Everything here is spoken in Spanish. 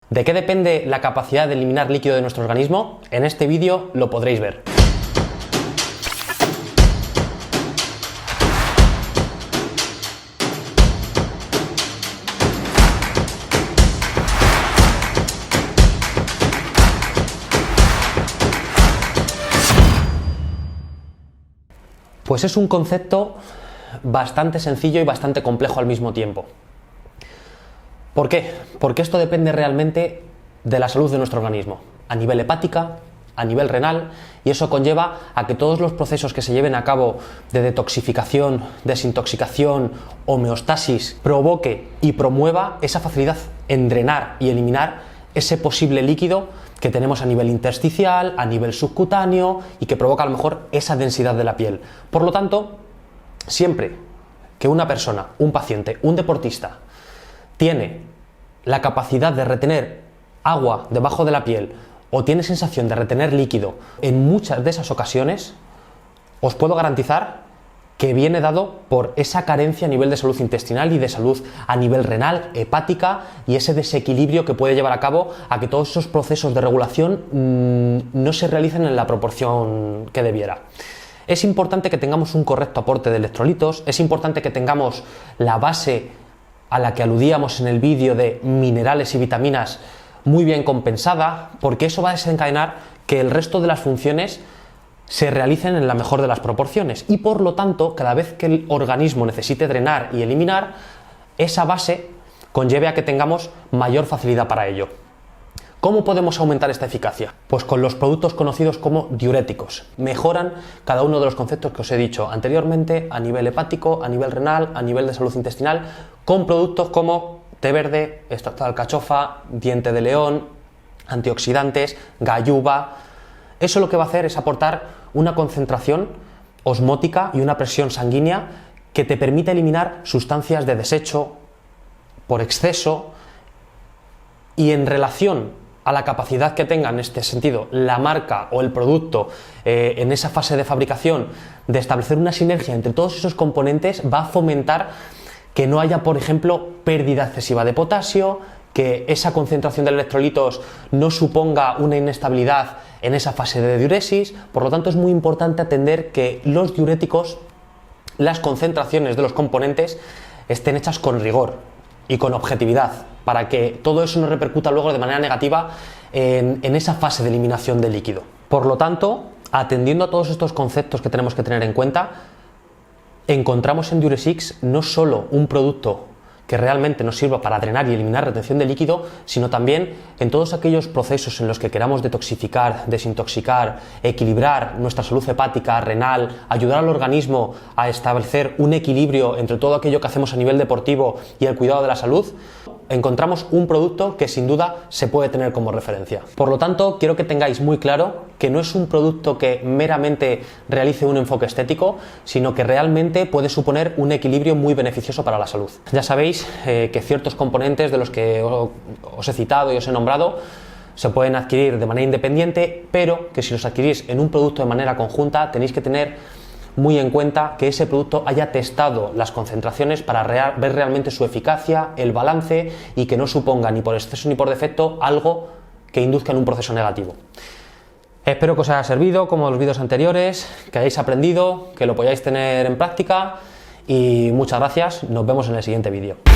¿De qué depende la capacidad de eliminar líquido de nuestro organismo? En este vídeo lo podréis ver. Pues es un concepto bastante sencillo y bastante complejo al mismo tiempo. ¿Por qué? Porque esto depende realmente de la salud de nuestro organismo, a nivel hepática, a nivel renal, y eso conlleva a que todos los procesos que se lleven a cabo de detoxificación, desintoxicación, homeostasis, provoque y promueva esa facilidad en drenar y eliminar ese posible líquido que tenemos a nivel intersticial, a nivel subcutáneo y que provoca a lo mejor esa densidad de la piel. Por lo tanto, siempre que una persona, un paciente, un deportista tiene la capacidad de retener agua debajo de la piel o tiene sensación de retener líquido, en muchas de esas ocasiones os puedo garantizar que viene dado por esa carencia a nivel de salud intestinal y de salud a nivel renal, hepática y ese desequilibrio que puede llevar a cabo a que todos esos procesos de regulación no se realicen en la proporción que debiera. Es importante que tengamos un correcto aporte de electrolitos, es importante que tengamos la base a la que aludíamos en el vídeo de minerales y vitaminas muy bien compensada, porque eso va a desencadenar que el resto de las funciones se realicen en la mejor de las proporciones y por lo tanto cada vez que el organismo necesite drenar y eliminar, esa base conlleve a que tengamos mayor facilidad para ello. ¿Cómo podemos aumentar esta eficacia? Pues con los productos conocidos como diuréticos. Mejoran cada uno de los conceptos que os he dicho anteriormente a nivel hepático, a nivel renal, a nivel de salud intestinal, con productos como té verde, extracto de alcachofa, diente de león, antioxidantes, galluva. Eso lo que va a hacer es aportar una concentración osmótica y una presión sanguínea que te permite eliminar sustancias de desecho por exceso, y en relación a la capacidad que tenga en este sentido la marca o el producto en esa fase de fabricación de establecer una sinergia entre todos esos componentes, va a fomentar que no haya, por ejemplo, pérdida excesiva de potasio, que esa concentración de electrolitos no suponga una inestabilidad en esa fase de diuresis. Por lo tanto, es muy importante atender que los diuréticos, las concentraciones de los componentes, estén hechas con rigor y con objetividad, para que todo eso no repercuta luego de manera negativa en esa fase de eliminación de líquido. Por lo tanto, atendiendo a todos estos conceptos que tenemos que tener en cuenta, encontramos en Diuresix no solo un producto que realmente nos sirva para drenar y eliminar retención de líquido, sino también en todos aquellos procesos en los que queramos detoxificar, desintoxicar, equilibrar nuestra salud hepática, renal, ayudar al organismo a establecer un equilibrio entre todo aquello que hacemos a nivel deportivo y el cuidado de la salud, encontramos un producto que sin duda se puede tener como referencia. Por lo tanto, quiero que tengáis muy claro que no es un producto que meramente realice un enfoque estético, sino que realmente puede suponer un equilibrio muy beneficioso para la salud. Ya sabéis que ciertos componentes de los que os he citado y os he nombrado se pueden adquirir de manera independiente, pero que si los adquirís en un producto de manera conjunta tenéis que tener muy en cuenta que ese producto haya testado las concentraciones para ver realmente su eficacia, el balance, y que no suponga ni por exceso ni por defecto algo que induzca en un proceso negativo. Espero que os haya servido como los vídeos anteriores, que hayáis aprendido, que lo podáis tener en práctica, y muchas gracias. Nos vemos en el siguiente vídeo.